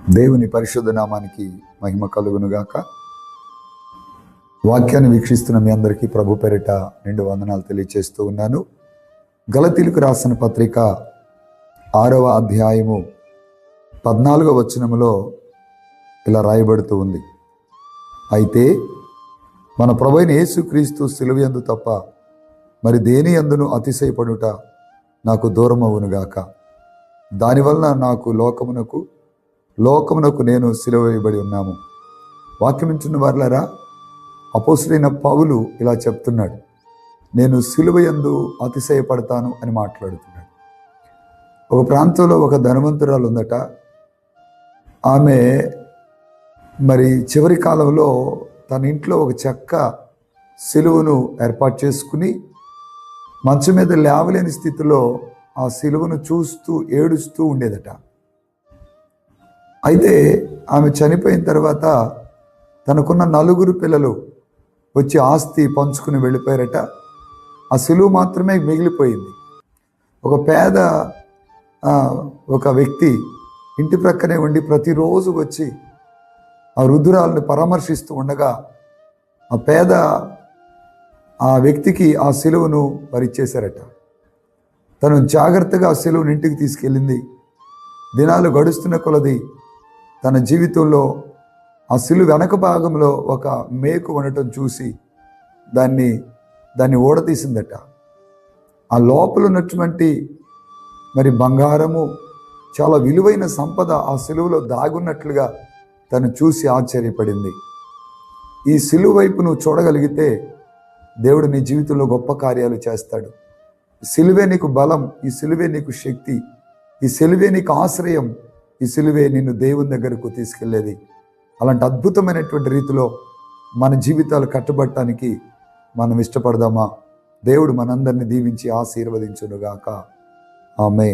దేవుని పరిశుద్ధ నామానికి మహిమ కలుగునుగాక. వాక్యాన్ని వీక్షిస్తున్న మీ అందరికీ ప్రభు పేరిట నిండు వందనాలు తెలియజేస్తూ ఉన్నాను. గలతీలకు రాసిన పత్రిక 6వ అధ్యాయము 14వ వచనములో ఇలా రాయబడుతూ ఉంది, అయితే మన ప్రభువైన యేసుక్రీస్తు సిలువ యందు తప్ప మరి దేని యందును అతిశయపడుట నాకు దూరమవునుగాక. దానివలన నాకు లోకమునకు నేను సిలువ వేయబడి ఉన్నాము. వాక్యం వింటున్న వారులారా, అపోస్తలుడైన పౌలు ఇలా చెప్తున్నాడు, నేను సిలువ యందు అతిశయపడతాను అని మాట్లాడుతున్నాడు. ఒక ప్రాంతంలో ఒక ధనవంతురాలు ఉందట. ఆమె మరి చివరి కాలంలో తన ఇంట్లో ఒక చెక్క సిలువను ఏర్పాటు చేసుకుని మంచం మీద లేవలేని స్థితిలో ఆ సిలువను చూస్తూ ఏడుస్తూ ఉండేదట. అయితే ఆమె చనిపోయిన తర్వాత తనకున్న 4 పిల్లలు వచ్చి ఆస్తి పంచుకుని వెళ్ళిపోయారట. ఆ సిలువ మాత్రమే మిగిలిపోయింది. ఒక పేద ఒక వ్యక్తి ఇంటి ప్రక్కనే ఉండి ప్రతిరోజు వచ్చి ఆ వృద్ధురాలను పరామర్శిస్తూ ఉండగా ఆ వ్యక్తికి ఆ సిలువను వారిచ్చేశారట. తను జాగ్రత్తగా ఆ సిలువను ఇంటికి తీసుకెళ్ళింది. దినాలు గడుస్తున్న కొలది తన జీవితంలో ఆ సిలువ వెనక భాగంలో ఒక మేకు ఉండటం చూసి దాన్ని ఊడతీసిందట. ఆ లోపల ఉన్నటువంటి మరి బంగారము, చాలా విలువైన సంపద ఆ సిలువలో దాగున్నట్లుగా తను చూసి ఆశ్చర్యపడింది. ఈ సిలువ వైపు నువ్వు చూడగలిగితే దేవుడు నీ జీవితంలో గొప్ప కార్యాలు చేస్తాడు. సిలువే నీకు బలం, ఈ సిలువే నీకు శక్తి, ఈ సిలువే నీకు ఆశ్రయం, ఈ సిలువే నిన్ను దేవుని దగ్గరకు తీసుకెళ్లేది. అలాంటి అద్భుతమైనటువంటి రీతిలో మన జీవితాలు కట్టబడటానికి మనం ఇష్టపడదామా? దేవుడు మనందరినీ దీవించి ఆశీర్వదించునుగాక. ఆమేన్.